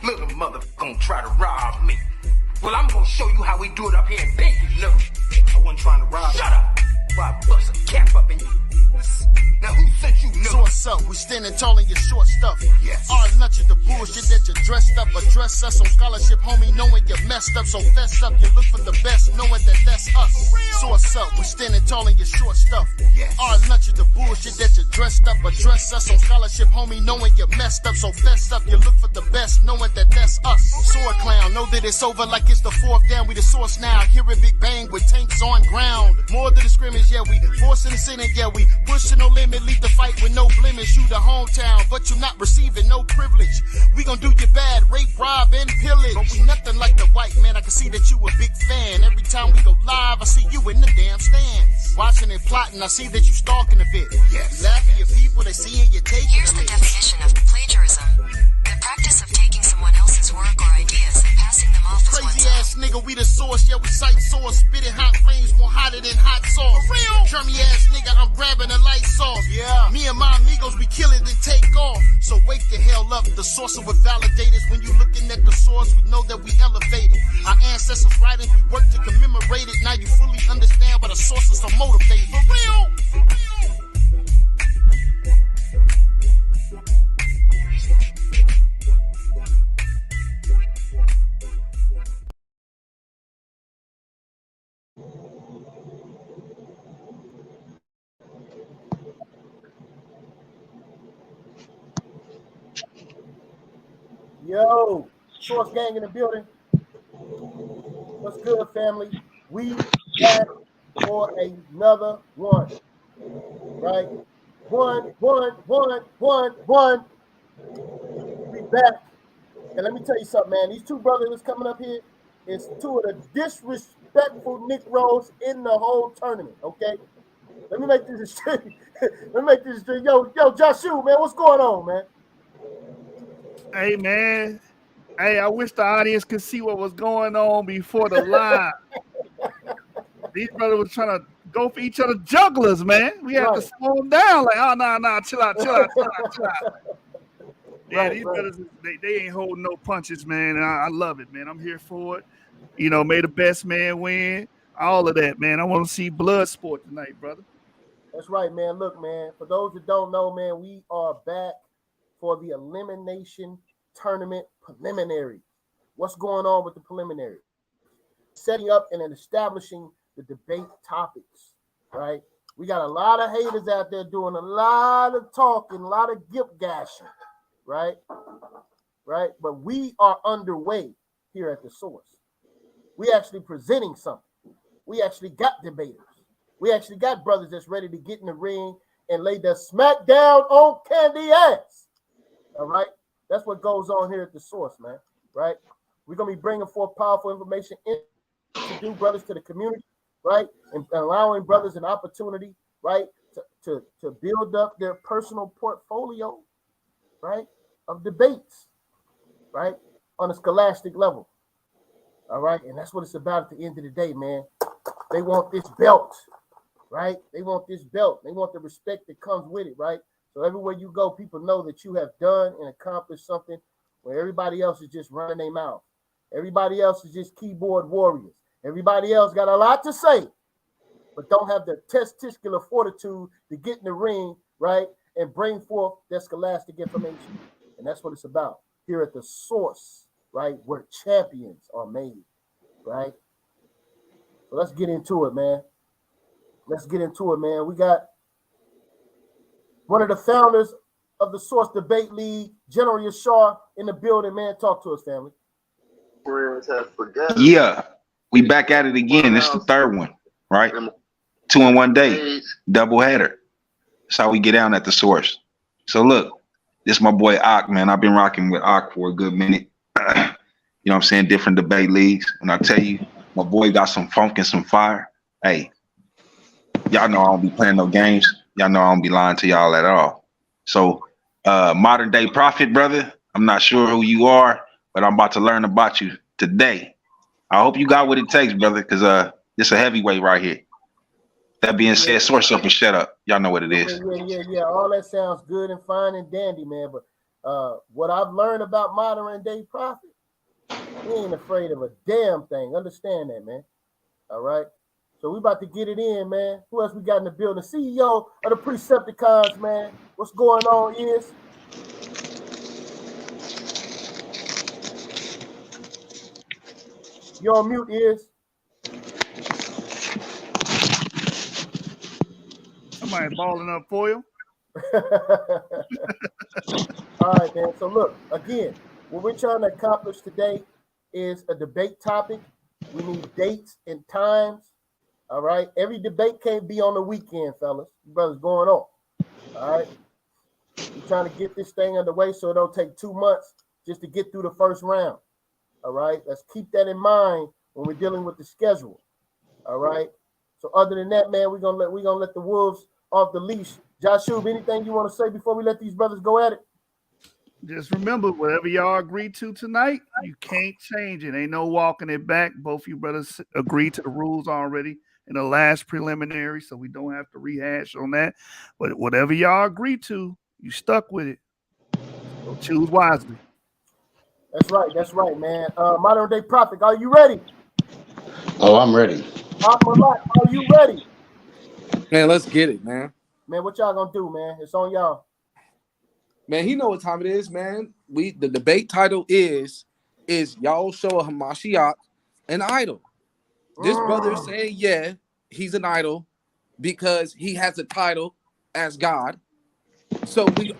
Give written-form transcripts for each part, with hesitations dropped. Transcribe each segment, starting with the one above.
Little motherfucker gonna try to rob me. Well, I'm gonna show you how we do it up here in Pinky. Look, I wasn't trying to rob. Shut up! Why I bust a cap up in you. Now who sent you? So what's up? We standing tall in your short stuff. Yes. All nuts of the bullshit that you dressed up. Address us on scholarship, homie, knowing you messed up. So fess up, you look for the best, knowing that that's us. So what's up? We standing tall in your short stuff. Yes. All nuts of the bullshit that you dressed up. Address us on scholarship, homie, knowing you messed up. So fess up, you look for the best, knowing that that's us. Sword clown, know that it's over like it's the fourth down. We the source now. Hear a big bang with tanks on ground. More than the scrimmage, yeah, we forcing the Senate, yeah, we pushing no limit. Lead the fight with no blemish. You the hometown, but you not receiving no privilege. We gon' do you bad, rape, rob, and pillage. But we nothing like the white man. I can see that you a big fan. Every time we go live, I see you in the damn stands. Watching and plotting, I see that you stalking a bit. Yes. You laughing at people, they seeing you taking. Here's the definition of plagiarism. The practice of taking someone else's work or ideas and passing them off as one's Crazy ass nigga, we the source, yeah, we cite source. Spitting hot flames more hotter than hot sauce. For real? Drummy ass nigga, I'm grabbing the light sauce. Yeah. Me and my amigos, we kill it and take off. So wake the hell up, the source of what validators. When you looking at the source, we know that we elevated. Our ancestors' writings, we work to commemorate it. Now you fully understand why the sources are motivated. For real? For real? Yo, Source Gang in the building. What's good, family? We back for another one. Right? One. We back. And let me tell you something, man. These two brothers that's coming up here is two of the disrespectful Negroes in the whole tournament. Okay? Let me make this straight. Yo, Joshua, man, what's going on, man? Hey, man. Hey, I wish the audience could see what was going on before the live. These brothers were trying to go for each other jugglers, man. We had to slow them down. Like, oh, nah, chill out. Yeah, these brothers, they ain't holding no punches, man. And I love it, man. I'm here for it. You know, may the best man win. All of that, man. I want to see blood sport tonight, brother. That's right, man. Look, man, for those that don't know, man, we are back for the elimination tournament preliminary. What's going on with the preliminary? Setting up and establishing the debate topics, right? We got a lot of haters out there doing a lot of talking, a lot of gift gashing, right? Right? But we are underway here at the Source. We actually presenting something. We actually got debaters. We actually got brothers that's ready to get in the ring and lay the smack down on Candy ass. All right? That's what goes on here at the Source, man. Right? We're going to be bringing forth powerful information to do brothers to the community, right? And allowing brothers an opportunity, right, to build up their personal portfolio, right, of debates, right, on a scholastic level. All right? And that's what it's about at the end of the day, man. They want this belt, right? They want this belt. They want the respect that comes with it, right? So everywhere you go, people know that you have done and accomplished something where everybody else is just running their mouth. Everybody else is just keyboard warriors. Everybody else got a lot to say, but don't have the testicular fortitude to get in the ring, right, and bring forth their scholastic information. And that's what it's about here at the Source, right, where champions are made, right? So let's get into it, man. We got one of the founders of the Source Debate League, General Yashar, in the building, man. Talk to us, family. Yeah, we back at it again. This is the third one, right? 2 in 1 day, double header. That's how we get down at the Source. So look, this is my boy Ak, man. I've been rocking with Ak for a good minute. You know what I'm saying? Different debate leagues. And I tell you, my boy got some funk and some fire. Hey, y'all know I don't be playing no games. Y'all know I don't be lying to y'all at all. So modern day prophet, brother, I'm not sure who you are, but I'm about to learn about you today. I hope you got what it takes, brother, because it's a heavyweight right here. That being said, Source up and shut up. Y'all know what it is. Yeah. All that sounds good and fine and dandy, man. But What I've learned about modern day prophet, he ain't afraid of a damn thing. Understand that, man. All right. So we about to get it in, man. Who else we got in the building? CEO of the Precepticons, man. What's going on is? You're on mute, is. Somebody balling up for you. All right, man. So look, again, what we're trying to accomplish today is a debate topic. We need dates and times. All right. Every debate can't be on the weekend, fellas. You brothers going on. All right. We're trying to get this thing underway so it don't take 2 months just to get through the first round. All right. Let's keep that in mind when we're dealing with the schedule. All right. So other than that, man, we're gonna let the wolves off the leash. Joshua, anything you want to say before we let these brothers go at it? Just remember, whatever y'all agree to tonight, you can't change it. Ain't no walking it back. Both you brothers agreed to the rules already in the last preliminary, so we don't have to rehash on that. But whatever y'all agree to, you stuck with it. So choose wisely. That's right. That's right, man. Modern day prophet, are you ready? Oh, I'm ready. Malak, are you ready? Man, let's get it, man. Man, what y'all gonna do, man? It's on y'all. Man, he know what time it is, man. The debate title is Yahushua Hamashiach an idol? This brother is saying, yeah, he's an idol because he has a title as God. So we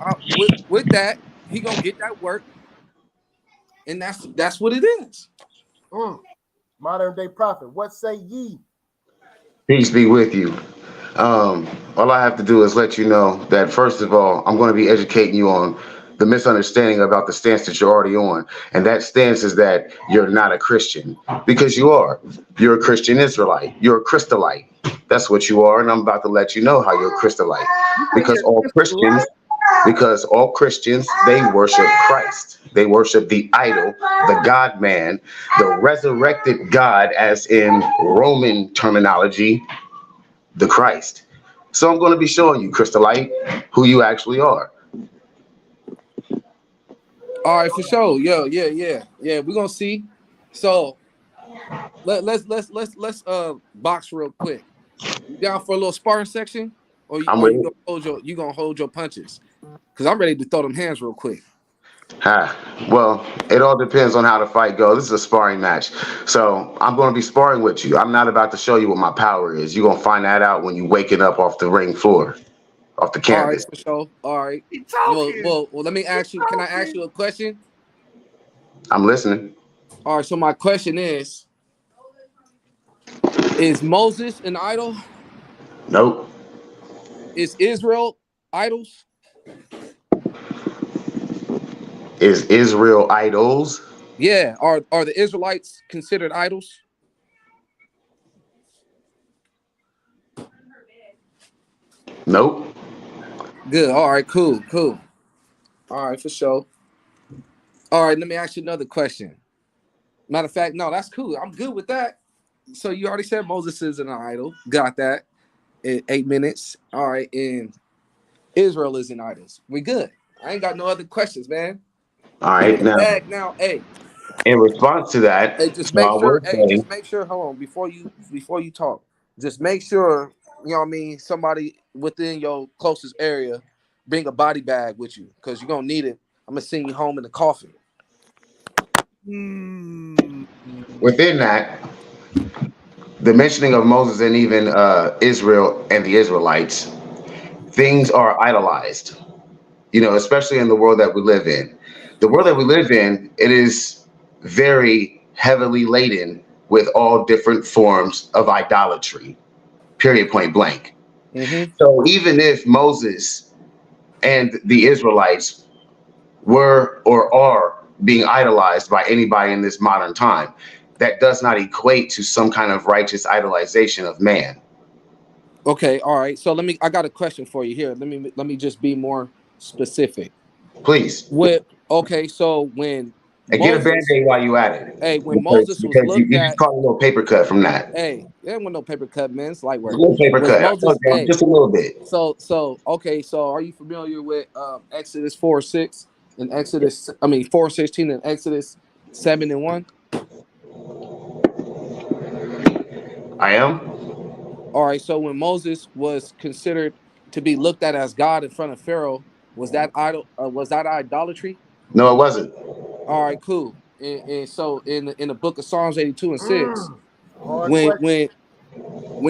with that, he gonna get that work, and that's what it is. Modern day prophet, what say ye? Peace be with you. All I have to do is let you know that, first of all, I'm going to be educating you on the misunderstanding about the stance that you're already on. And that stance is that you're not a Christian, because you are. You're a Christian Israelite. You're a Christolite. That's what you are. And I'm about to let you know how you're a Christolite. Because all Christians, they worship Christ. They worship the idol, the God man, the resurrected God, as in Roman terminology, the Christ. So I'm going to be showing you, Christolite, who you actually are. All right, for sure. Yeah. We're gonna see. So let's box real quick. You down for a little sparring section, or I'm you ready. gonna hold your punches? Because I'm ready to throw them hands real quick. Well, it all depends on how the fight goes. This is a sparring match. So I'm going to be sparring with you. I'm not about to show you what my power is. You're going to find that out when you're waking up off the ring floor, off the All right, canvas. for sure. All right. He talking. Well, let me ask you. Can I ask you a question? I'm listening. All right. So my question is Moses an idol? Nope. Is Israel idols? Is Israel idols? Yeah. Are the Israelites considered idols? Nope. Good. All right. Cool. All right, for sure. All right. Let me ask you another question. Matter of fact, no, that's cool. I'm good with that. So you already said Moses is an idol. Got that in 8 minutes. All right. And Israel is an idol. We good. I ain't got no other questions, man. All We right. in the Now, bag now. Hey, in response to that, just so make I sure. will Hey, say, just make sure. Hold on, before you talk, just make sure, you know what I mean, somebody within your closest area bring a body bag with you, because you're gonna need it. I'm gonna send you home in the coffin. within that, the mentioning of Moses and even Israel and the Israelites, things are idolized, especially in the world that we live in. The world that we live in, it is very heavily laden with all different forms of idolatry, period, point blank. Mm-hmm. So even if Moses and the Israelites were or are being idolized by anybody in this modern time, that does not equate to some kind of righteous idolization of man. Okay, all right. So I got a question for you here. Let me just be more specific. Please. So when And get a Moses, band-aid while you at it. when Because Moses was because you, looked you just at, caught a little paper cut from that. there wasn't no paper cut, man. It's light A work. little paper Was cut. I Moses, told you, just a little bit. so are you familiar with Exodus 4:6? in Exodus, I mean 4:16 in Exodus 7:1? I am. All right, so when Moses was considered to be looked at as God in front of Pharaoh, was that idolatry? No, it wasn't. All right, cool. And so in the book of Psalms 82:6, Hard when question. when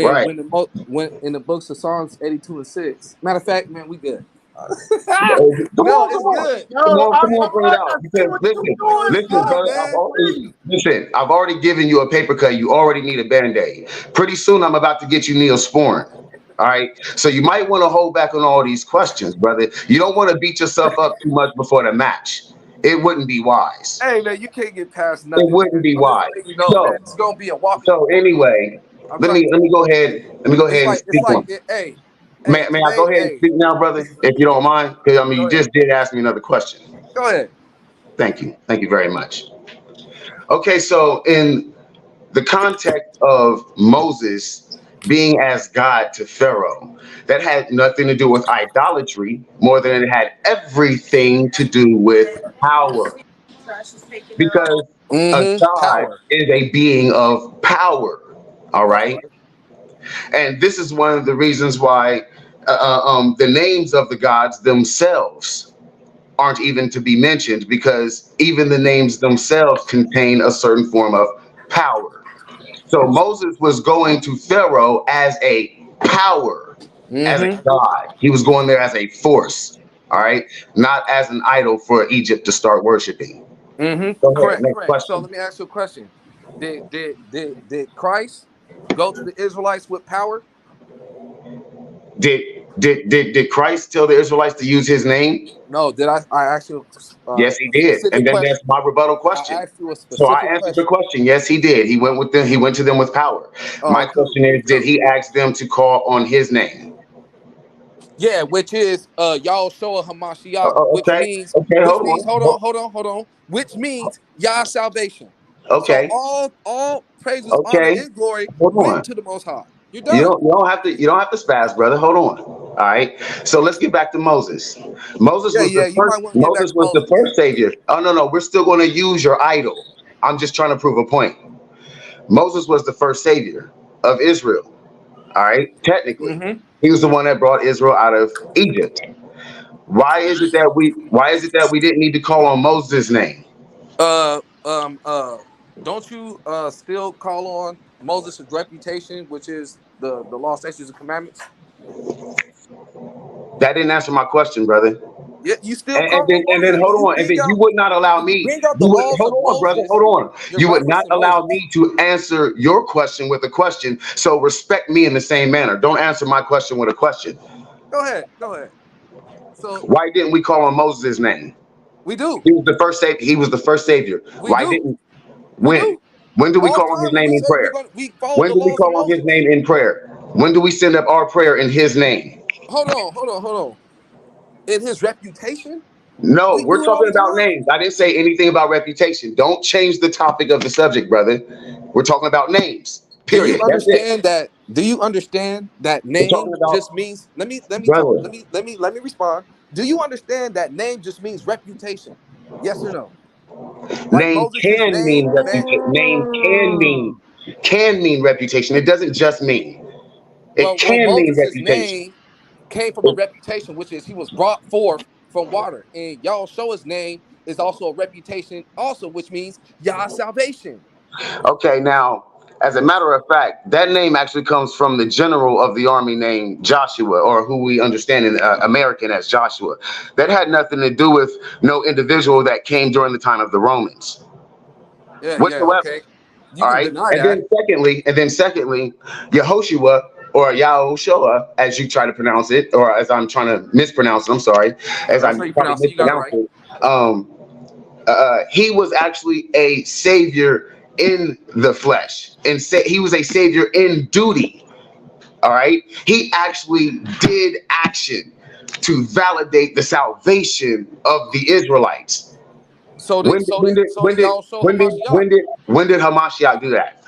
Right. when in the books of Psalms 82:6. Matter of fact, man, we good. Come No, on, come it's on. good. Yo, Come on, bring it Malak, out. I see Because what you listen, No, doing, it's listen, good, son. brother, man. I've already given you a paper cut. You already need a band-aid. Pretty soon I'm about to get you Neosporin. All right. So you might want to hold back on all these questions, brother. You don't want to beat yourself up too much before the match. It wouldn't be wise. Hey, man, you can't get past It nothing, wouldn't man. be I'm just wise. letting you know, man. So It's gonna be a walking so report. anyway, I'm let trying me to let tell me you. go ahead. Let me go ahead and It's speak like, on. hey, May I go today, ahead and hey, speak now, brother, if you don't mind? Because I mean, you go ahead, just did ask me another question. go ahead. Thank you. Thank you very much. Okay, so in the context of Moses being as God to Pharaoh, that had nothing to do with idolatry more than it had everything to do with power. Because a God Power. is a being of power. All That's right. right. And this is one of the reasons why the names of the gods themselves aren't even to be mentioned, because even the names themselves contain a certain form of power. So Moses was going to Pharaoh as a power, as a god. He was going there as a force, all right, not as an idol for Egypt to start worshiping. Go ahead, Correct, next correct. So question. let me ask you a question. Did Christ go to the Israelites with power? Did did Christ tell the Israelites to use his name? No. Did I ask you Yes, he a did. And specific then that's question? my rebuttal I question. asked you a So I specific answered the question. question. Yes, he did. He went with them. He went to them with power. All My right, cool, question is, did cool. he ask them to call on his name? Yeah, which is y'all show a Hamashiach, Okay. Okay. which Hold means on. Ho- hold on, which means Yah salvation. So Okay. all praises, honor, Okay. and glory Hold went on. to the Most High. You're done. You don't have to spaz, brother. Hold on. All right. So let's get back to Moses. Yeah, yeah. You might want to get back Moses to was the Moses. first savior. Oh no, no, we're still going to use your idol. I'm just trying to prove a point. Moses was the first savior of Israel. All right. Technically, he was the one that brought Israel out of Egypt. Why is it that we didn't need to call on Moses' name? Uh, um, uh, don't you still call on Moses' reputation, which is the law, statutes, and commandments? That didn't answer my question, brother. Yeah, you still call on And then Moses hold on. And then you would not allow when you me. bring out the You would laws hold of on, brother. Moses. Hold on. You're You would not referencing allow Moses. me to answer your question with a question. So respect me in the same manner. Don't answer my question with a question. Go ahead, go ahead. So Why didn't we call on Moses' name? we do, He was the first savior. He was the first savior. we Why do, didn't we when? do. When do we All the call on his time when name we in say prayer? we follow When the do we laws of call on his Moses. name in prayer? When do we send up our prayer in his name? Hold on. In his reputation, No, we we're do it all talking the about time. names. I didn't say anything about reputation. Don't change the topic of the subject, brother. We're talking about names. Do you Period. That's it. understand that? Do you understand that We're talking name about just means? Let me talk. brother. Let me respond. Do you understand that name just means reputation? Yes or no? Like Name Moses' can name, mean man. reputation. Name can mean reputation. It doesn't just mean. It Well, can mean Moses' reputation. name came from a reputation, which is he was brought forth from water, and y'all show his name is also a reputation, also, which means Yah salvation. Okay, now, as a matter of fact, that name actually comes from the general of the army named Joshua, or who we understand in American as Joshua. That had nothing to do with no individual that came during the time of the Romans Yeah, whatsoever. okay. You All can right, deny that. and then secondly, Yehoshua or Yahushua, as you try to pronounce it, or as I'm trying to mispronounce it. I'm sorry, as That's I'm how you probably pronounce it. You got it mispronounced right. it. He was actually a savior in the flesh, and he was a savior in duty. All right, he actually did action to validate the salvation of the Israelites. So did y'all show Hamashiach When did Hamashiach do that?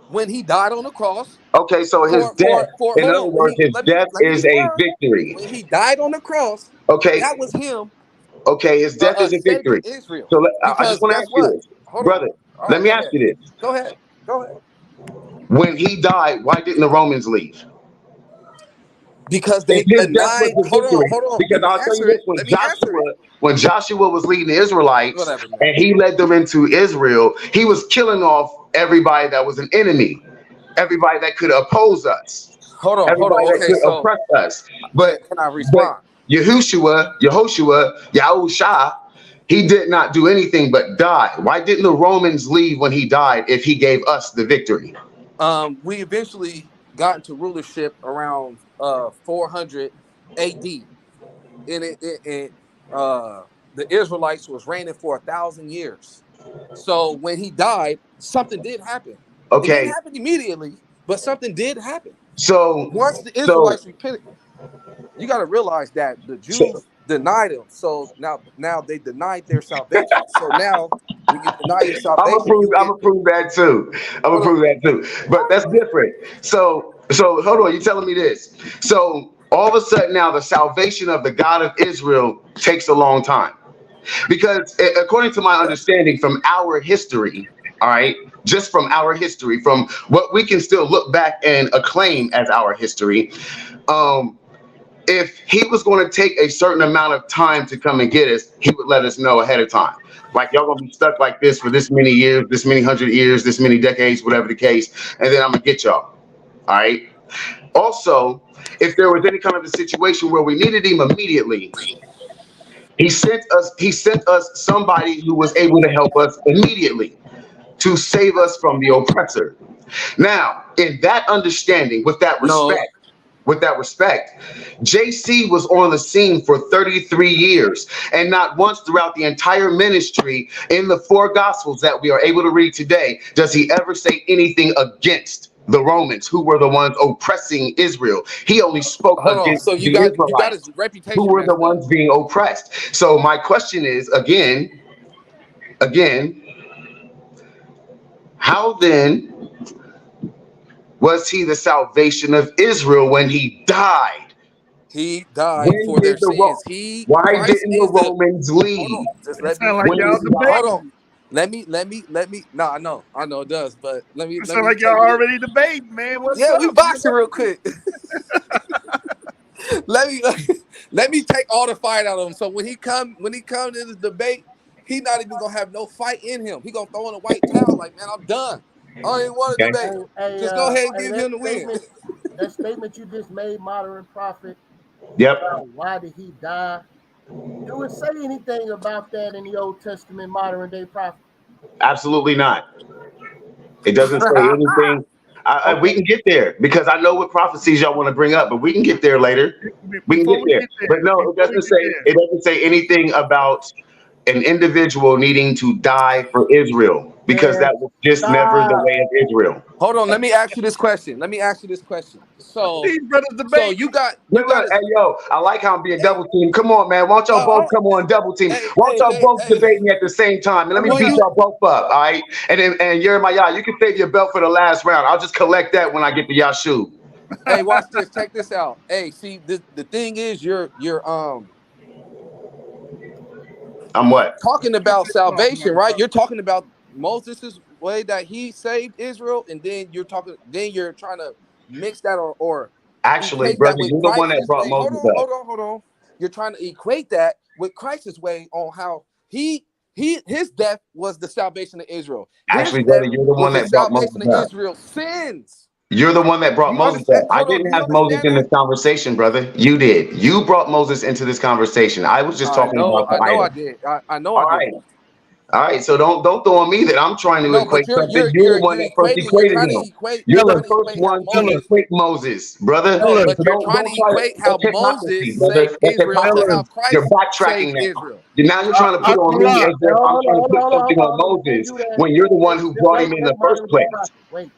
when he died on the cross Okay, so his death, for in hold other on when words, he his death let me is a respond victory. when he died on the cross Okay, that was him Okay, his death is a saving victory. Israel. So I Because just want to guess ask you what? this, Hold brother. on. All Let right, me go ask ahead. you this: Go ahead. Go ahead. when he died, why didn't the Romans leave? Because If they his death was denied. the victory, Hold on. because Let me I'll tell you answer this: it. Let me answer it. when Joshua was leading the Israelites Whatever, man. and he led them into Israel, he was killing off everybody that was an enemy, everybody that could oppose us, Hold on. everybody that Okay, could so oppress us. But can I but respond? Yahusha, he did not do anything but die. Why didn't the Romans leave when he died if he gave us the victory? We eventually got into rulership around 400 AD. The Israelites was reigning for 1,000 years. So when he died, something did happen. It didn't Okay, happen immediately, but something did happen. so Once the so Israelites repented, you got to realize that the so Jews denied him. So now they denied their salvation. So now when you deny your salvation, you I'm get gonna prove that too. I'm gonna hold prove on. that too. But that's different. So hold on. You telling me this? So all of a sudden now the salvation of the God of Israel takes a long time because according to my understanding from our history, all right, just from our history, from what we can still look back and acclaim as our history, if he was going to take a certain amount of time to come and get us, he would let us know ahead of time. Like y'all gonna be stuck like this for this many years, this many hundred years, this many decades, whatever the case, and then I'm gonna get y'all. All right. Also, if there was any kind of a situation where we needed him immediately, he sent us somebody who was able to help us immediately to save us from the oppressor. Now, in that understanding, No, with that respect, JC was on the scene for 33 years, and not once throughout the entire ministry in the four gospels that we are able to read today does he ever say anything against the Romans, who were the ones oppressing Israel. He only spoke hold on. against So the you got his Israelites, who reputation were the messed up. ones being oppressed. So my question is again, how then was he the salvation of Israel when he died? He died When for did their the sins. why Christ didn't the is the Romans hold on. leave? Just It let me sounds like When let y'all me did he die? hold on. debating. No, I know it does, but It let sounds me like y'all take it. already debating, man. What's Yeah, we up? boxing real quick. let me let me take all the fight out of him. So when he come to the debate, he not even gonna have no fight in him. He gonna throw in a white towel like, man, I'm done. I don't even want to Okay. debate. Just go ahead and give That him the win. statement you just made, modern prophet, Yep. about why did he die? Do it say anything about that in the Old Testament, modern day prophet? Absolutely not. It doesn't say anything. We Okay. can get there because I know what prophecies y'all want to bring up, but we can get there later. We can Before get we there. get But there, no, before we get there, it doesn't say anything about an individual needing to die for Israel because Man, that was just never the stop. way of Israel. Hold on, let me ask you this question. So these brothers debating. you Look, got look, a hey, yo, I like how I'm being hey, double teamed. Come on, man. Why don't y'all both come on double team? Why don't y'all both hey, debate me at the same time? And let me hold beat up. y'all both up, all right? And then, and Jeremiah, you can save your belt for the last round. I'll just collect that when I get to Yashu. Hey, watch this. Check this out. Hey, see, the thing is, you're I'm what? talking about salvation, right? You're talking about Moses' way that he saved Israel, and then you're trying to mix that or Actually, equate that brother, with you're the one that Christ's brought way. Moses up. Hold on. You're trying to equate that with Christ's way on how his death was the salvation of Israel. His Actually, brother, death you're the was one the that brought salvation Moses of up. Israel's sins. You're the one that brought You Moses understand? up. I Hold on. didn't Do you have Moses understand in that? this conversation, brother. You did. You brought Moses into this conversation. I was just talking about the I know I idol. did. I know I All did. right. All right, so don't throw on me that I'm trying to No, equate but something. You're the one that first you're equated trying to him. equate You're the first how one to Miller, Moses. equate Moses, brother. No, Miller, but So you're trying to don't try to. equate how That's Moses hypocrisy, brother. saved That's Israel to Miller. how hypocrisy. You're Christ backtracking saved now. Israel. Now you're trying to put on me Malak. as if I'm trying to put something on Hold on. You can't Moses do that. when you're the one who brought him in the first Modern day place. prophet. Wait.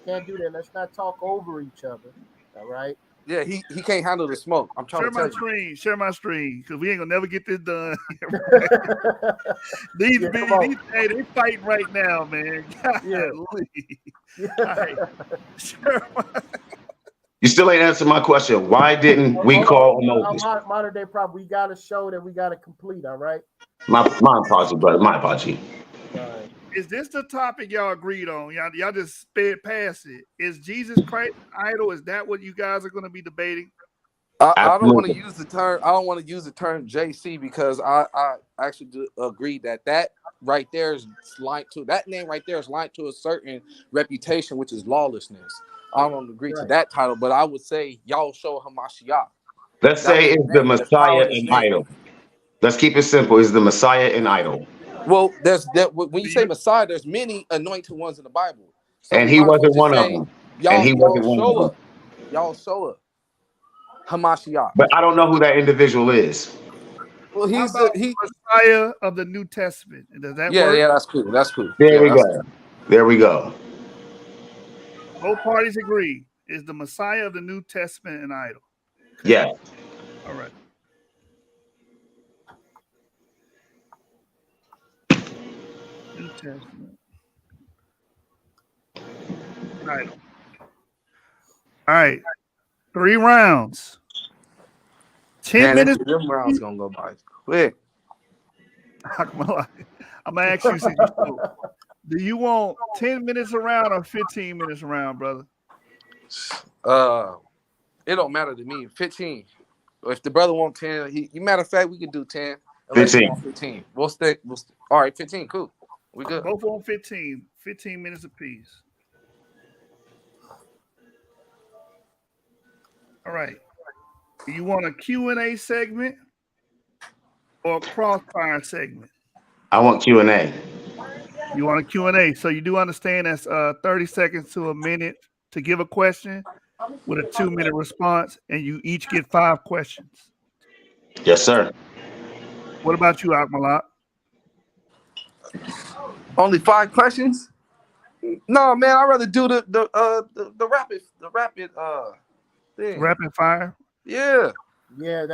Can't do that. Let's not talk over each other. All right. Yeah, he can't handle the smoke. I'm trying to tell you. Share my screen, because we ain't gonna never get this done. Yeah, come on. Hey, they fighting right now, man. Yeah. Golly. All right. Share my, You still ain't answered my question. Why didn't we call Moses? Modern day problem. We got to show that we got to complete. All right. My apology, brother. My apology. All right. Is this the topic y'all agreed on? Y'all just sped past it. Is Jesus Christ an idol? Is that what you guys are going to be debating? I don't want to use the term. I don't want to use the term JC because I actually do agree that right there is linked to that name right there is linked to a certain reputation, which is lawlessness. I don't agree to that title, but I would say y'all show Hamashiach. Let's say is the Messiah an idol. Let's keep it simple. Is the Messiah an idol? Well, there's that when you say Messiah, there's many anointed ones in the Bible. So and he wasn't one of them. And he wasn't one of them. Y'all show up. Hamashiach. But I don't know who that individual is. Well, he's the Messiah of the New Testament. Does that work? Yeah, that's cool. That's cool. There we go. There we go. Both parties agree. Is the Messiah of the New Testament an idol? Okay. Yeah. All right. New Testament. Idol. All right. 3 rounds. 10 minutes. Them rounds gonna go by quick. I'm gonna ask you, do you want 10 minutes around or 15 minutes around, brother? It don't matter to me. 15. If the brother want 10, matter of fact, we can do 10. 15. 15. We'll stick. All right, 15. Cool. We good. Both on 15. 15 minutes apiece. All right. Do you want a Q&A segment or a crossfire segment? I want Q&A. You want a Q&A. So you do understand that's 30 seconds to a minute to give a question with a 2-minute response, and you each get 5 questions. Yes, sir. What about you, Malak? Only 5 questions? No, man. I'd rather do the rapid thing. Rapid fire. Yeah. Yeah,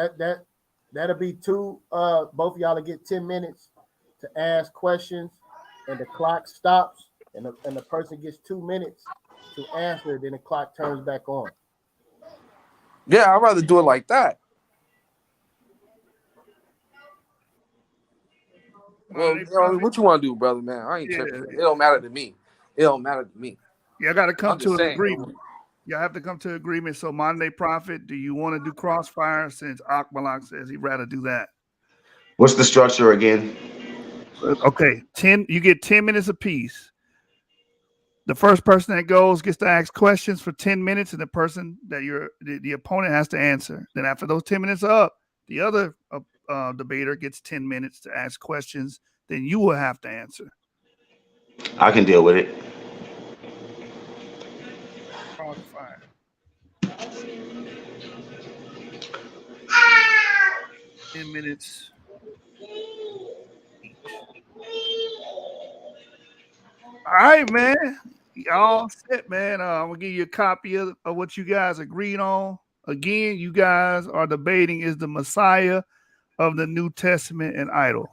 that'll be 2. Both of y'all will get 10 minutes to ask questions, and the clock stops, and the person gets 2 minutes to answer. Then the clock turns back on. Yeah, I'd rather do it like that. Well, what you want to do, brother, man? I ain't tripping. It don't matter to me. It don't matter to me. Yeah, I got to come to an agreement. Y'all have to come to an agreement. So, Modern Day Prophet, do you want to do crossfire since Malak says he'd rather do that? What's the structure again? Okay, 10. You get 10 minutes apiece. The first person that goes gets to ask questions for 10 minutes, and the person that the opponent has to answer. Then after those 10 minutes are up, the other debater gets 10 minutes to ask questions. Then you will have to answer. I can deal with it. Crossfire. 10 minutes. All right, man. Y'all set, man. I'm gonna give you a copy of what you guys agreed on. Again, you guys are debating is the Messiah of the New Testament an idol.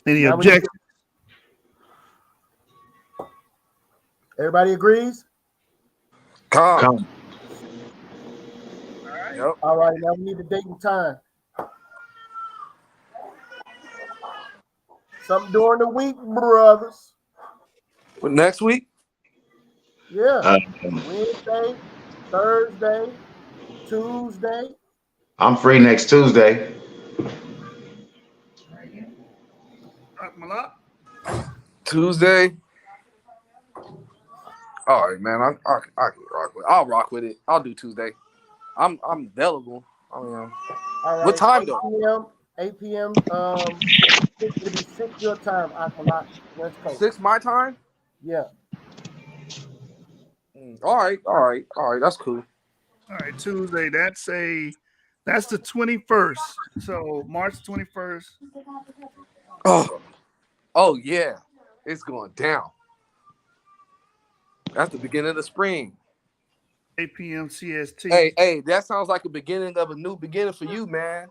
Any objections? Everybody agrees? Come. All right. Yep. All right, now we need the date and time. Something during the week, brothers. What, next week? Yeah. Wednesday, Thursday, Tuesday. I'm free next Tuesday. Malak? Tuesday. All right, man. I can rock with it. I'll rock with it. I'll do Tuesday. I'm available. All right. What time though? 8 p.m. It'll be 6 your time, Malak, West Coast. 6 my time? Yeah. All right. That's cool. All right, Tuesday. That's the 21st. So March 21st. Oh yeah, it's going down. That's the beginning of the spring. 8 p.m. CST. Hey, that sounds like a beginning of a new beginning for you, man.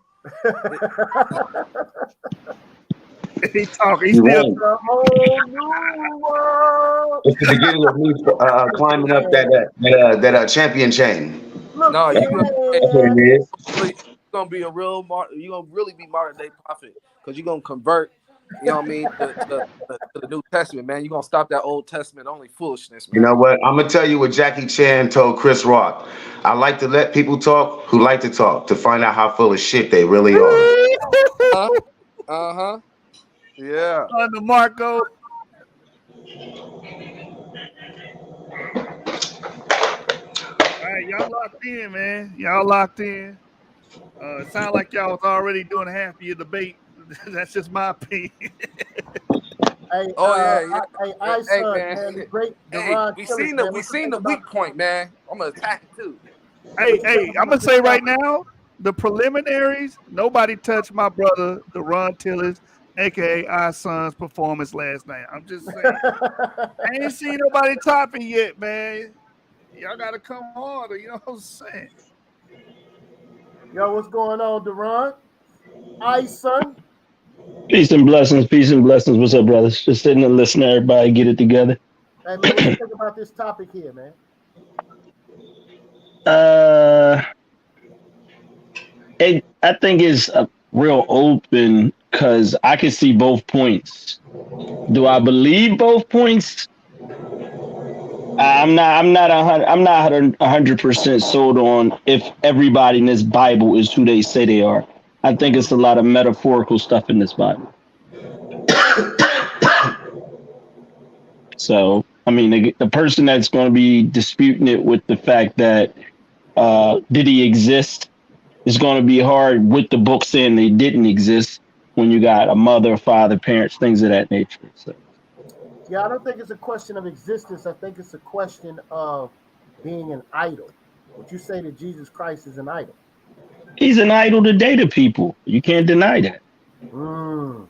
He talking. He's You still. won't. The whole new world. It's the beginning of me climbing up that champion chain. Look No, you gonna hey, That's what here. it is. you gonna be a real you gonna really be modern day prophet because you're gonna convert. You know what I mean? To the New Testament, man. You're gonna stop that Old Testament only foolishness, You know man. what? I'm gonna tell you what Jackie Chan told Chris Rock. I like to let people talk who like to talk to find out how full of shit they really are. Uh-huh. Yeah. Under Marco. All right, y'all locked in, man. Y'all locked in. It sounds like y'all was already doing half of your debate. That's just my opinion. Hey, Oh yeah. I Hey son, man. man, the great Hey, Deron we Tillis, seen man. we What you seen think the about? weak point, man. I'm gonna attack it too. What you Hey, think I'm about gonna this say right topic? now, the preliminaries, nobody touched my brother, Deron Tillis, aka our son's performance last night. I'm just saying. I ain't seen nobody top it yet, man. Y'all gotta come harder, you know what I'm saying? Yo, what's going on, Deron? I son. Peace and blessings. Peace and blessings. What's up, brothers? Just sitting and listening to everybody get it together. Hey man, what you think about this topic here, man? uh, I think it's real open because I can see both points. Do I believe both points? I'm not 100% sold on if everybody in this Bible is who they say they are. I think it's a lot of metaphorical stuff in this Bible. So, I mean, the person that's going to be disputing it with the fact that did he exist is going to be hard with the book saying they didn't exist when you got a mother, father, parents, things of that nature. So, Yeah, I don't think it's a question of existence. I think it's a question of being an idol. Would you say that Jesus Christ is an idol? he's an idol today to people. You can't deny that. Mm.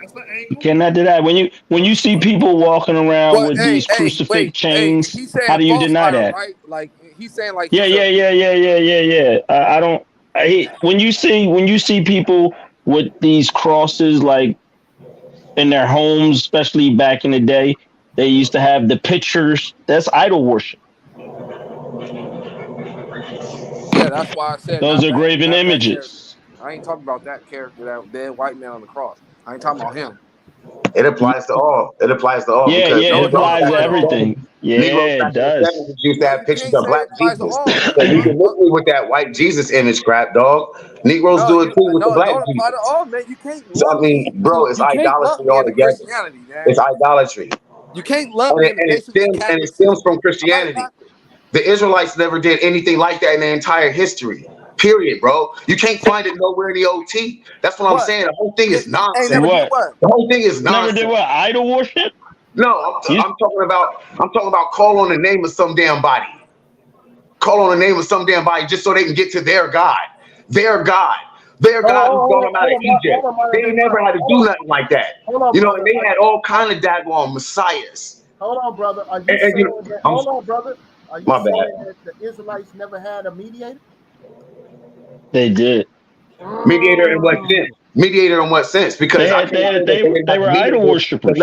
That's the You angle. cannot deny when you see people walking around But with hey, these hey, crucifix wait, hey, chains. he's How saying do you false deny idol, that? right? Like he's saying like Yeah, he's yeah, a yeah, yeah, yeah, yeah, yeah. I don't. When you see people with these crosses like in their homes, especially back in the day, they used to have the pictures. That's idol worship. yeah, that's why I said Those not are that graven not that character. images. I ain't talking about that character, that dead white man on the cross. I ain't talking about him. It applies to all. It applies to all Yeah, because yeah, it No, it don't applies to apply to all. everything. Yeah, Negroes it back in the does. 70s used to No, have you pictures can't of say black it applies to Jesus. all. So you can miss me with that white Jesus image crap, dog. Negroes No, do it you too with the no, it black don't apply to Jesus. all, man. You can't So, I lump mean, me bro, into it's you can't lump idolatry me into altogether. Christianity, It's man. idolatry. You can't lump me into And basically and it stems Catholicism. from I'm not a Christianity. Catholic. The Israelites never did anything like that in their entire history. Period, bro. You can't find it nowhere in the OT. That's what I'm What? saying. The whole thing is Ain't nonsense. never did What? what? The whole thing is Never did nonsense. what? Idol worship? No, You I'm talking about call on the name of some damn body. Call on the name of some damn body just so they can get to their God. Their God. Their God who brought them out of Egypt. Hold on, They modern day ain't never prophet. had to do nothing like that. Hold on, You know, and brother. they had all kind of daggone messiahs. Hold on, brother. Are you And you saying know, that? I'm Hold on, brother. Are you my saying bad. that the Israelites never had a mediator? they did. Mediator in what Mm. sense? Mediator in what sense? Because I can't say that they didn't They have were a mediator. idol worshippers.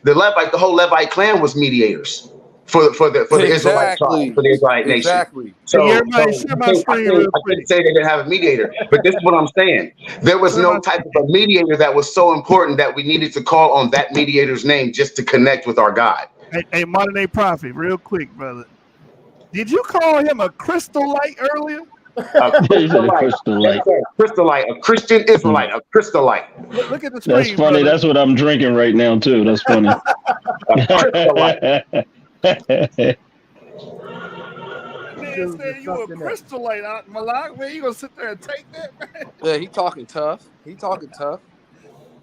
The whole Levite clan was mediators for the Israelite tribe, Exactly. for the Israelite nation. Exactly. Hey, So everybody, share my screen real I quick. can't say they didn't have a mediator, but this is what I'm saying. There was Share my no type of a mediator that was so important that we needed to call on that mediator's name just to connect with our God. Hey, modern day prophet, real quick, brother. Did you call him a crystal light earlier? A He said a Christolite, crystal yes light. sir, Christolite, a Christian Hmm. Israelite, a Christolite, Look at the That's screen, funny. brother. That's what I'm drinking right now too. That's funny. a Christolite. That man Dude, said is you a something else. crystal light, Malak. Man, you gonna sit there and take that, man? Yeah, he talking tough. He talking tough.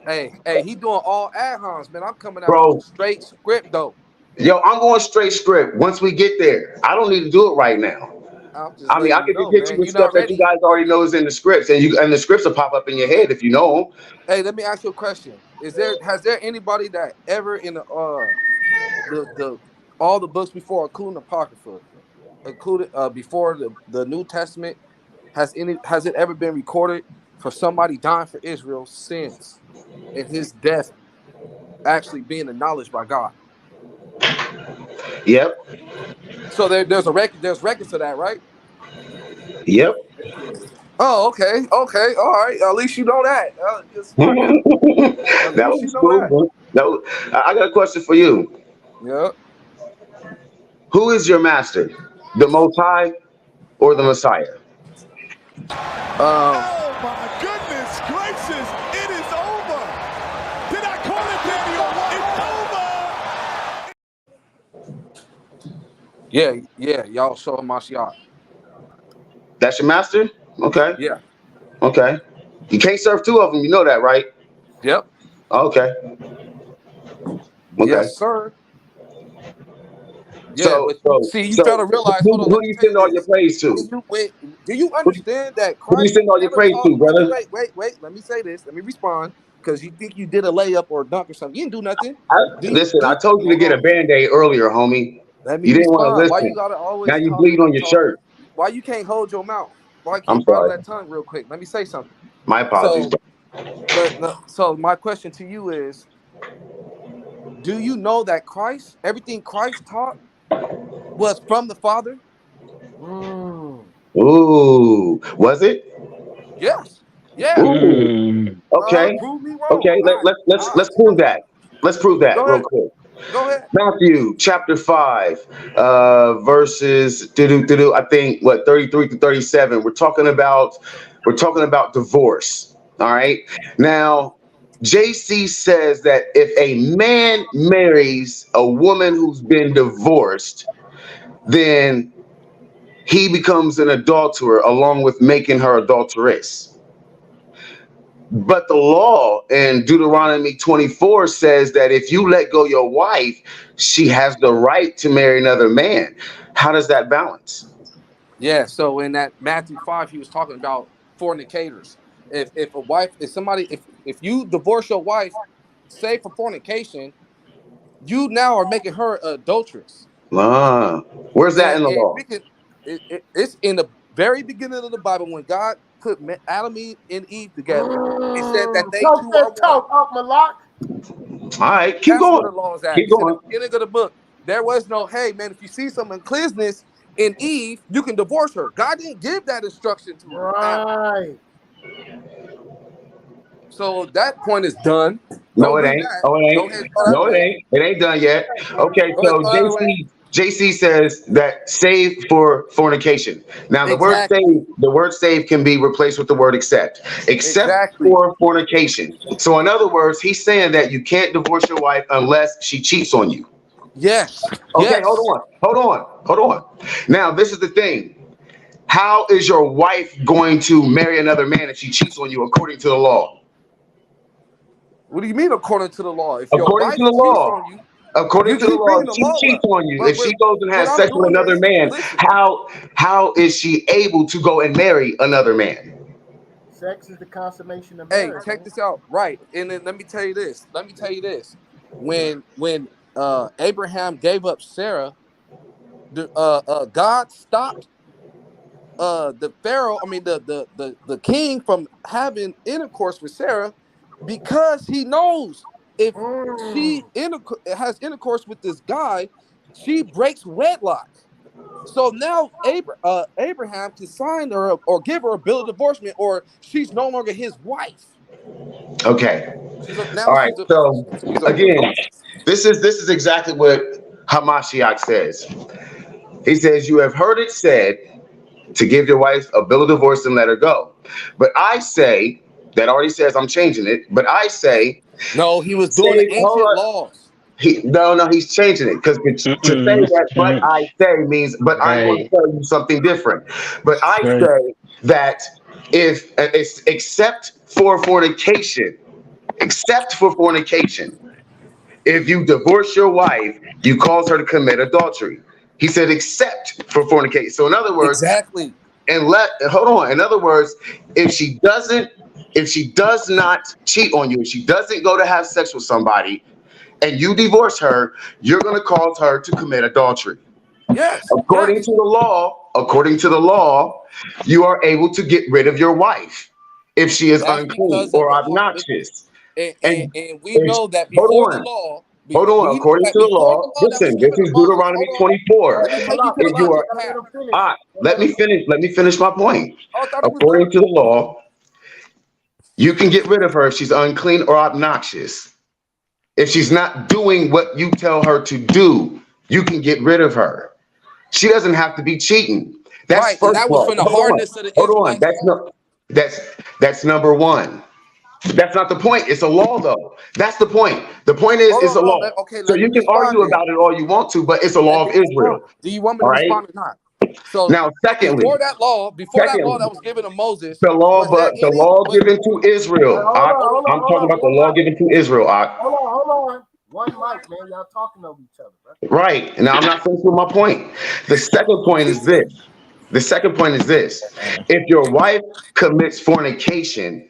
Hey, he doing all ad-homs, man. I'm coming out with Bro, straight script though. yo, I'm going straight script once we get there. I don't need to do it right now. I'm just I mean, letting I you could just know, hit you man. with You're stuff not that you ready. guys already know is in the scripts, and the scripts will pop up in your head if you know them. Hey, let me ask you a question. Has there anybody that ever in the all the books before, including Apocrypha, included before the New Testament, has it ever been recorded for somebody dying for Israel's sins and his death actually being acknowledged by God. Yep. So there's records to that, right? Yep. Oh, okay, all right. At least you know that. You're smart now. At That least you was know cool. that. Bro. I got a question for you. Yeah. Who is your master? The Most High or the Messiah? Oh my goodness gracious! It is over. Did I call it, Daddy? It's over. Yeah. Y'all show Mashiach. That's your master? Okay. Yeah. Okay. You can't serve two of them. You know that, right? Yep. Okay. Okay. Yes, sir. Yeah, So, but so, see, you so, fail to realize. Hold on, who let do me you tell you send all your this. praise to? Do you Who understand that do you Christ send all your never praise taught? to, brother? Wait. Let me say this. Let me respond, because you think you did a layup or a dunk or something. You didn't do nothing. Listen, I told you to Hold get a on. Band-Aid earlier, homie. Let me You didn't want to respond. Why you listen. gotta Now always you talk? bleed on your shirt. Why you can't hold your mouth? Why you I'm can't bridle sorry. that tongue real quick? Let me say something. My apologies, So, bro. so my question to you is: do you know that Christ, everything Christ taught, was from the Father? Ooh, was it? Yes. Yeah. Ooh, okay. Prove me wrong. Okay, All right. let's prove that. Let's prove that Go real ahead. quick. Go ahead. Matthew chapter 5, verses I think what 33 to 37. We're talking about divorce. All right. Now, JC says that if a man marries a woman who's been divorced, then he becomes an adulterer along with making her adulteress. But the law in Deuteronomy 24 says that if you let go your wife, she has the right to marry another man. How does that balance? Yeah. So in that Matthew 5, he was talking about fornicators. If a wife, if you divorce your wife, say for fornication, you now are making her an adulteress. Where's that in the And law? we can, it's in the very beginning of the Bible when God put Adam and Eve together. He said that they Talk two are that one. talk, Malak. All right, keep That's where going. the law is at. Keep He said at going. the beginning of the book, there was no, hey man, if you see some uncleanness in Eve, you can divorce her. God didn't give that instruction to Adam. Right. So that point is done. No, Don't it read ain't. that. Oh, it Go ain't. ahead, throw that No, it away. ain't. It ain't done yet. Okay, Go ahead, so throw that away. JC says that save for fornication. Now Exactly. the word save can be replaced with the word accept. Except Exactly. for fornication. So in other words, he's saying that you can't divorce your wife unless she cheats on you. Yes. Okay, Yes. hold on. Now, this is the thing. How is your wife going to marry another man if she cheats on you according to the law? What do you mean according to the law? If your According wife to the cheats law, on you, according you to the keep law, bringing if the she law cheats up. on you, But if she goes and what has I'm sex with doing another is, man, listen. how is she able to go and marry another man? Sex is the consummation of Hey, marriage. check this out. Right. And then let me tell you this. When Abraham gave up Sarah, God stopped the Pharaoh, I mean the king from having intercourse with Sarah, because he knows if she has intercourse with this guy, she breaks wedlock. So now Abraham can sign her or give her a bill of divorcement, or she's no longer his wife. Okay. She's All right. So she's a again, adulteress. this is exactly what Hamashiach says. He says, "You have heard it said to give your wife a bill of divorce and let her go. But I say," that already says I'm changing it. But I say, No, he was doing the say, hold ancient on. laws. No, he's changing it because to say that, but I say means, but I'm going to Right. tell you something different. But I Right. say that if it's except for fornication, if you divorce your wife, you cause her to commit adultery. He said, except for fornication. So in other words, Exactly. hold on. In other words, if she does not cheat on you, if she doesn't go to have sex with somebody, and you divorce her, you're going to cause her to commit adultery. Yes. According to the law, you are able to get rid of your wife. if she is That's unclean because of or the law. obnoxious. And And we if, know that hold before the on, law, hold on. we know According that to the before the law, law that was listen, this given to is Moses. Deuteronomy Hold on. 24. Let me take you to Malak, the If you logic, are, you gotta let Pat. him finish. let me finish. Let me finish my point. Oh, I thought he was According done. to the law, you can get rid of her if she's unclean or obnoxious. If she's not doing what you tell her to do, you can get rid of her. She doesn't have to be cheating. That's Right, and first that was part. from the Hold on. hardness of the Hold on. Israelites' That's heart. no that's number one. That's not the point. It's a law though. That's the point. The point is Hold it's on, a hold law. on. Okay, So let me you can respond argue then. about it all you want to, but it's a Let law of me respond. Israel. Do you want me All to right. respond or not? So Now, secondly, before that law that was given to Moses, the law, was there but the any law was given to Israel. Hold on, hold on, I'm hold talking on. about the One law mic. given to Israel. Hold on. One mic, man. Y'all talking over each other, bro. Right. Now I'm not finished with my point. The second point is this. The second point is this. If your wife commits fornication,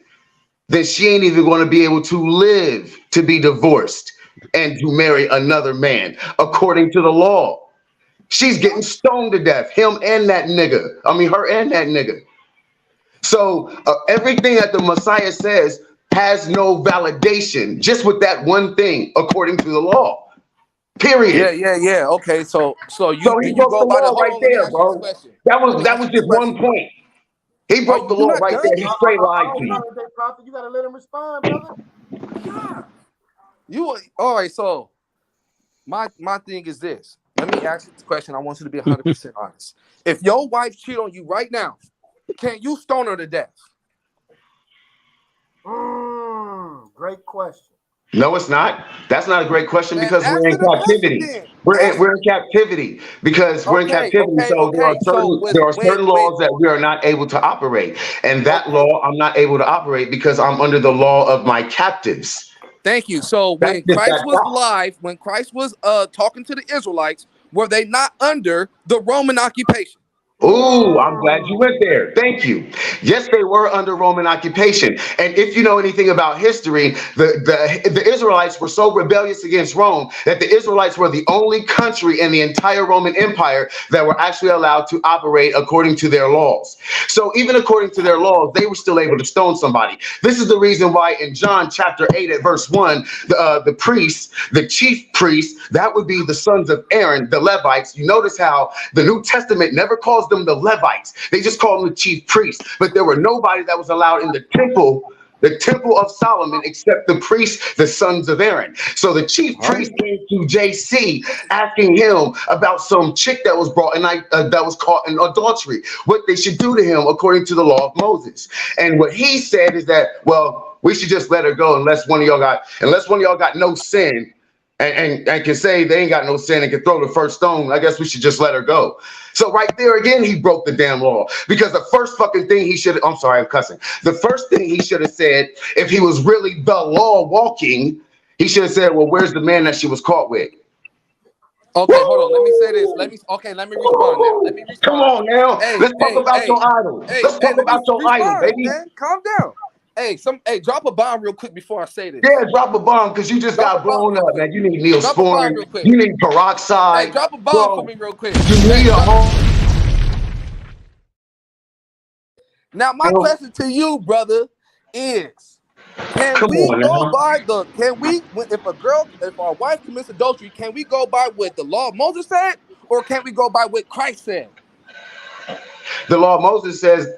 then she ain't even going to be able to live to be divorced and to marry another man, according to the law. She's getting stoned to death, him and that nigga. I mean, her and that nigga. So everything that the Messiah says has no validation, just with that one thing, according to the law. Period. yeah. Okay, so So do he you broke go the by the law hold right on, let me there, ask you this bro. question. That Let was me that ask was you this just one question. point. He Are broke the you law not right done? there. He straight lied to Hold you. on, Prophet. You gotta let him respond, brother. God. You all right, so my thing is this. Let me ask you this question. I want you to be 100% honest. If your wife cheat on you right now, can you stone her to death? Great question. No, it's not. That's not a great question Man, because we're in answer the question captivity. then. We're in captivity because we're in captivity. So So there are certain when laws that we are not able to operate, and that okay. law I'm not able to operate because I'm under the law of my captives. Thank you. So That's when just Christ that was fact. live, when Christ was talking to the Israelites, were they not under the Roman occupation? Ooh, I'm glad you went there. Thank you. Yes, they were under Roman occupation. And if you know anything about history, the Israelites were so rebellious against Rome that the Israelites were the only country in the entire Roman Empire that were actually allowed to operate according to their laws. So even according to their laws, they were still able to stone somebody. This is the reason why in John chapter 8 at verse 1, the priests, the chief priests, that would be the sons of Aaron, the Levites. You notice how the New Testament never calls them the Levites. They just call them the chief priests. But there were nobody that was allowed in the temple of Solomon, except the priests, the sons of Aaron. So the chief priest came to JC asking him about some chick that was brought and that was caught in adultery, what they should do to him according to the law of Moses. And what he said is that, well, we should just let her go unless one of y'all got no sin and can say they ain't got no sin and can throw the first stone. I guess we should just let her go. So right there again, he broke the damn law because the first fucking thing I'm sorry, I'm cussing. The first thing he should have said, if he was really the law walking, he should have said, well, where's the man that she was caught with? Okay, hold on. Let me say this. Let me respond now. Let me Come respond. on now. Hey, Let's talk about your idol. Let's talk let me about your idol, respond, baby. man. Calm down. Drop a bomb real quick before I say this. Yeah, drop a bomb because you just Drop a got bomb blown real up, quick. man. You need Drop a bomb Neosporin. real quick. You need peroxide. Hey, drop a bomb for Bro, me real quick. you need a whole. Now, my question to you, brother, is Come on now. if our wife commits adultery, can we go by what the law of Moses said, or can we go by what Christ said? The law of Moses says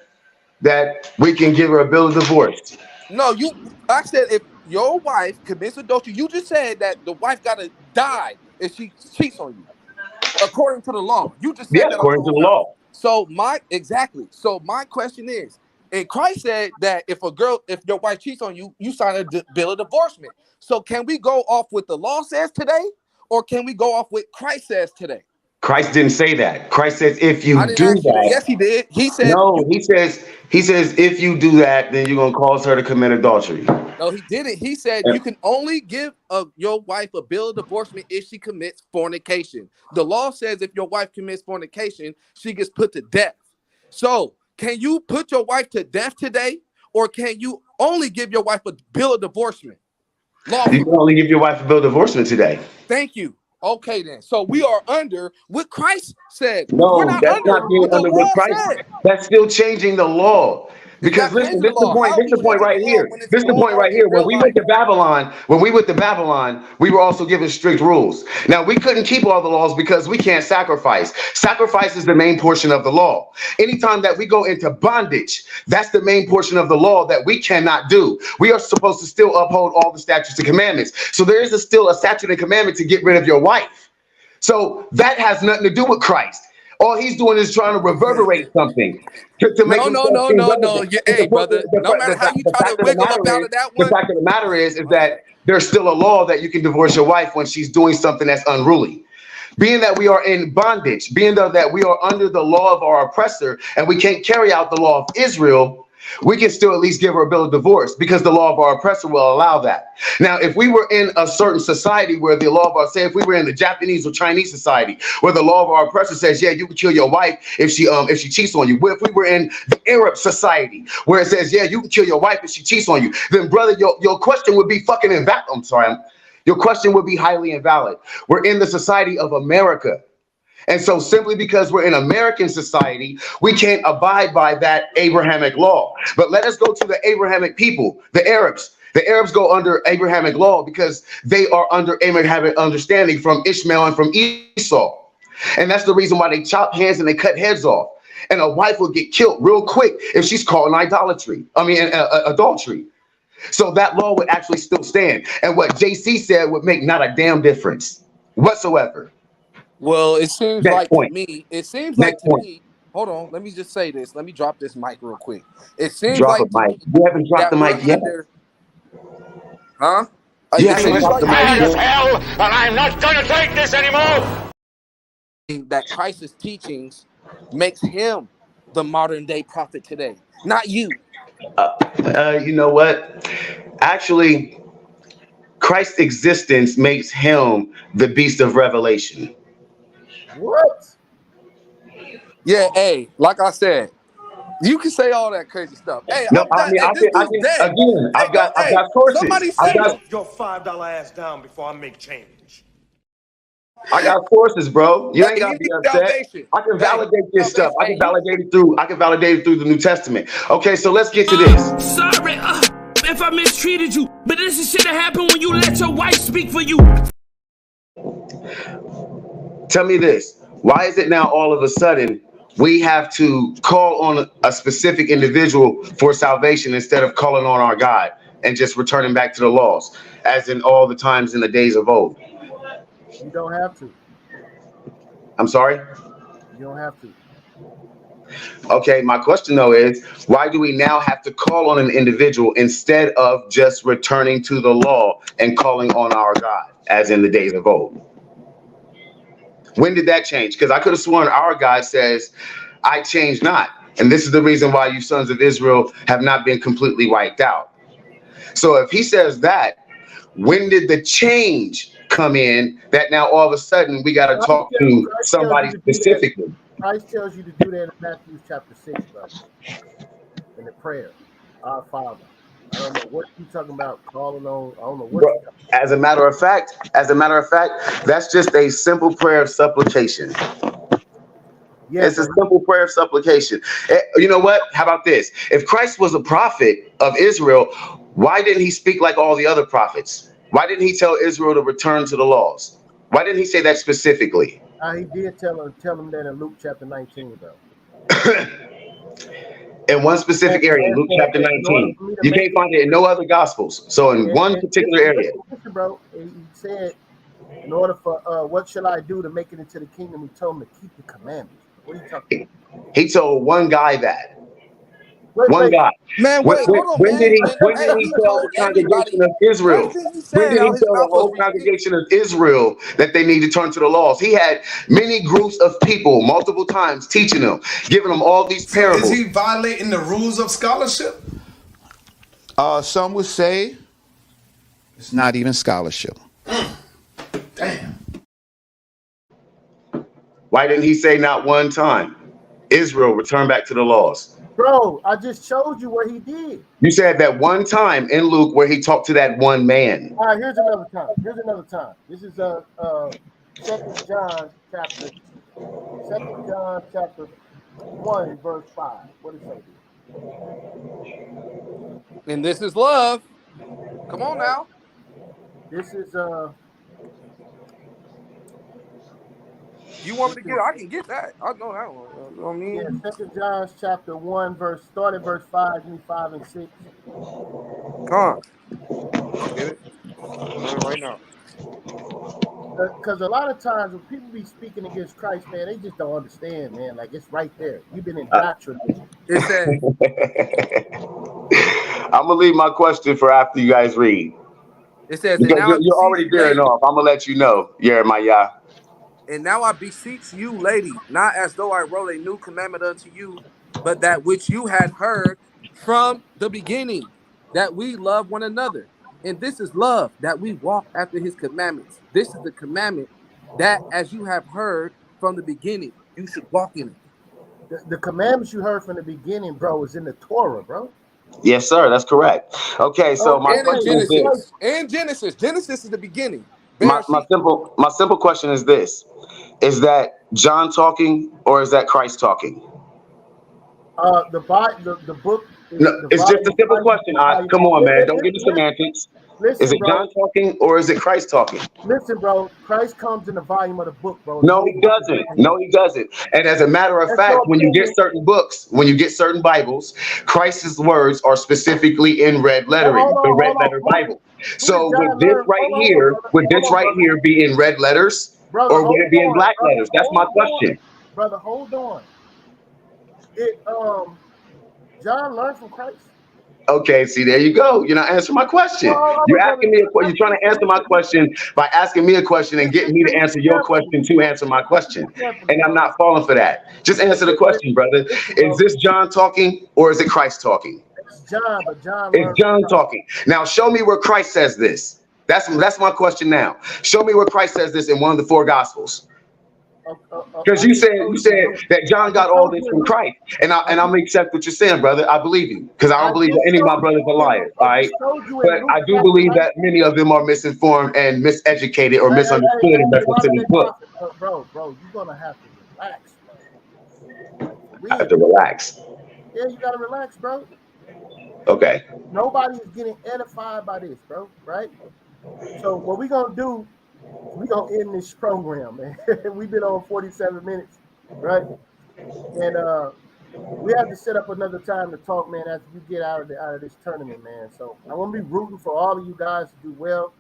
that we can give her a bill of divorce. No, I said if your wife commits adultery, you just said that the wife gotta die if she cheats on you, according to the law. You just Yeah, said that out according your to own the mouth. law. So my question is, and Christ said that if your wife cheats on you, you sign a bill of divorcement. So can we go off what the law says today, or can we go off what Christ says today? Christ didn't say that. Christ says if I you didn't do ask you that. that. Yes, he did. He said No, he says if you do that, then you're gonna cause her to commit adultery. no, he didn't. He said you can only give your wife a bill of divorcement if she commits fornication. The law says if your wife commits fornication, she gets put to death. So, can you put your wife to death today, or can you only give your wife a bill of divorcement You can lawfully? only give your wife a bill of divorcement today. Thank you. Okay, then. So we are under what Christ said. We're No, not that's under not being what the under with law Christ. said. That's still changing the law. Because That listen, changing this the is the law. point. How are This is we the point changing right the law here. when it's This is the point all right here. When we went Israelite? to Babylon, we were also given strict rules. Now we couldn't keep all the laws because we can't sacrifice. Sacrifice is the main portion of the law. Anytime that we go into bondage, that's the main portion of the law that we cannot do. We are supposed to still uphold all the statutes and commandments. So there is still a statute and commandment to get rid of your wife. So that has nothing to do with Christ. All he's doing is trying to reverberate something to make No, no, himself no, seem no, no. relevant. Yeah, But hey, brother. No matter how you try to wiggle up out of that the one. fact of the matter is that there's still a law that you can divorce your wife when she's doing something that's unruly. Being that we are in bondage, being that we are under the law of our oppressor, and we can't carry out the law of Israel, we can still at least give her a bill of divorce because the law of our oppressor will allow that. Now, if we were in a certain society where the law of our, say, if we were in the Japanese or Chinese society where the law of our oppressor says, yeah, you can kill your wife if she cheats on you. If we were in the Arab society where it says, yeah, you can kill your wife if she cheats on you, then brother, your question would be fucking invalid. I'm sorry. Your question would be highly invalid. We're in the society of America. And so simply because we're in American society, we can't abide by that Abrahamic law. But let us go to the Abrahamic people, the Arabs. The Arabs go under Abrahamic law because they are under Abrahamic understanding from Ishmael and from Esau. And that's the reason why they chop hands and they cut heads off. And a wife will get killed real quick if she's caught in adultery. So that law would actually still stand. And what JC said would make not a damn difference whatsoever. Well, it seems Next like to point. me, Next point. hold on, let me just say this. Let me drop this mic real quick. It seems Drop a like to mic. me You haven't dropped the that we're mic yet. under, huh? You It haven't seems dropped like the to mic me yet. hell, and I'm not gonna take this anymore. that Christ's teachings makes him the modern day prophet today, not you. You know what? Actually, Christ's existence makes him the beast of Revelation. What? Yeah, hey, like I said, you can say all that crazy stuff. Hey, No, I mean, hey, this I dude's can dead. again. Hey, I've hey, got sources. somebody send him. Your $5 ass down before I make change. I got sources, bro. You Hey, ain't he gotta be needs upset. salvation. I can Hey, he validate needs this stuff. salvation. Hey, I can validate it through the New Testament. Okay, so let's get to this. Sorry if I mistreated you, but this is shit that happened when you let your wife speak for you. Tell me this. Why is it now all of a sudden we have to call on a specific individual for salvation instead of calling on our God and just returning back to the laws, as in all the times in the days of old? You don't have to. I'm sorry? You don't have to. Okay, my question though is, why do we now have to call on an individual instead of just returning to the law and calling on our God, as in the days of old? When did that change? Because I could have sworn our God says, I change not. And this is the reason why you sons of Israel have not been completely wiped out. So if he says that, when did the change come in that now all of a sudden we got to talk to somebody specifically? Christ tells you to do that in Matthew chapter 6, brother. In the prayer, our Father. I don't know what you're talking about calling on. I don't know what. Bro, as a matter of fact, that's just a simple prayer of supplication. Yes, It's a simple prayer of supplication. You know what? How about this? If Christ was a prophet of Israel, why didn't he speak like all the other prophets? Why didn't he tell Israel to return to the laws? Why didn't he say that specifically? He did tell him that in Luke chapter 19, though. In one specific area, Luke chapter 19. You can't find it in no other gospels. So in one particular area. Listen, bro, he said, in order for what shall I do to make it into the kingdom? He told him to keep the commandments. What are you talking about? He told one guy that. One guy. Man, wait, hold on, when man. did he tell the congregation of Israel? When did he tell the whole congregation of Israel that they need to turn to the laws? He had many groups of people multiple times teaching them, giving them all these parables. So is he violating the rules of scholarship? Some would say it's not even scholarship. Damn. Why didn't he say not one time? Israel, return back to the laws. Bro, I just showed you where he did. You said that one time in Luke where he talked to that one man. All right, here's another time. This is 2 John chapter 1, verse 5. What does it say? And this is love. Come on now. This is You want me to get? I can get that. I know that one. You know what I mean? Yeah, 2 John chapter 1, start at verse 5, give me 5 and 6. Come on. Get it? Right now. Because a lot of times when people be speaking against Christ, man, they just don't understand, man. Like, it's right there. You've been indoctrinated. It says, I'm gonna leave my question for after you guys read. It says, because you're already veering off. I'm gonna let you know, Jeremiah. And now I beseech you, lady, not as though I wrote a new commandment unto you, but that which you had heard from the beginning, that we love one another. And this is love, that we walk after his commandments. This is the commandment that, as you have heard from the beginning, you should walk in it. The commandments you heard from the beginning, bro, is in the Torah, bro. Yes, sir. That's correct. Okay, so my question is this. And Genesis. Genesis is the beginning. My simple question is this: is that John talking or is that Christ talking? The book. No, it's just a simple question. Come on, man. Don't give me semantics. Listen, is it John talking or is it Christ talking? Listen, bro. Christ comes in the volume of the book, bro. No, he doesn't. No, he doesn't. And as a matter of fact, when you get certain books, when you get certain Bibles, Christ's words are specifically in red lettering, the red letter Bible. So would this right here be in red letters, or would it be in black letters? That's my question. Brother, hold on. John learned from Christ. Okay, see, there you go. You're not answering my question. You're asking me you're trying to answer my question by asking me a question and getting me to answer your question to answer my question. And I'm not falling for that. Just answer the question, brother. Is this John talking or is it Christ talking? It's John, but It's John talking. Now show me where Christ says this. That's my question now. Show me where Christ says this in one of the 4 Gospels. Because you said that John got all this from Christ, and I'm gonna accept what you're saying, brother. I believe you because I don't believe that any of my brothers are liars. All right, but I do believe that many of them are misinformed and miseducated or misunderstood in reference to this book. Bro, you're gonna have to relax. I have to relax. Yeah, you gotta relax, bro. Okay. Nobody is getting edified by this, bro. Right? So what we gonna do? We're going to end this program, man. We've been on 47 minutes, right? And we have to set up another time to talk, man, after you get out of this tournament, man. So I'm going to be rooting for all of you guys to do well,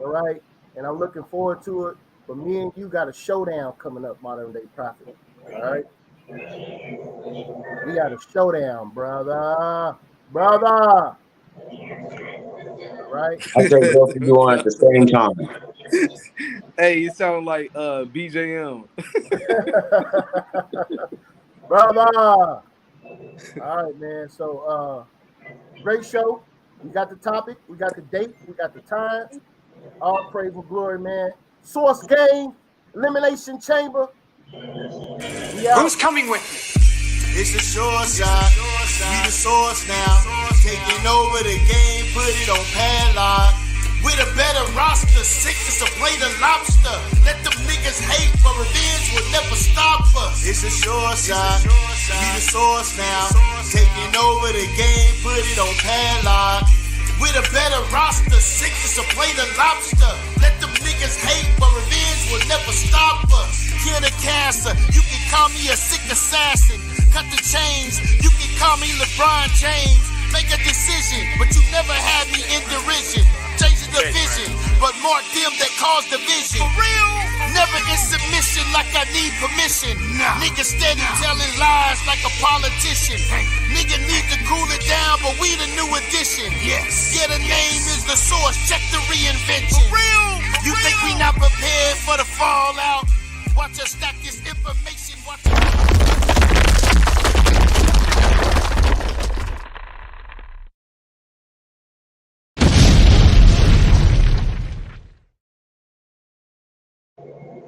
all right? And I'm looking forward to it. But me and you got a showdown coming up, Modern Day Prophet, all right? We got a showdown, brother. Right? I take both of you on at the same time. Hey, you sound like BJM. Brother. All right, man. So great show. We got the topic, we got the date, we got the time. All praise and glory, man. Source Game, Elimination Chamber. Who's coming with me? It's a short shot. We the source now. Taking over the game, put it on padlock. With a better roster, sick as a plate of lobster. Let them niggas hate, but revenge will never stop us. It's a short shot. We the source now. Taking over the game, put it on padlock. With a better roster, sick as a plate of lobster. Let them niggas hate, but revenge will never stop us. Kill the cancer, you can call me a sick assassin. Cut the chains, you can call me LeBron James. Make a decision, but you never had me in derision. Change the vision, but mark them that cause division. For real? Never in submission like I need permission. Nigga steady telling lies like a politician. Nigga need to cool it down, but we the new edition. Yes. Yeah, the name is the source, check the reinvention. For real? You think we not prepared for the fallout? Watch us stack this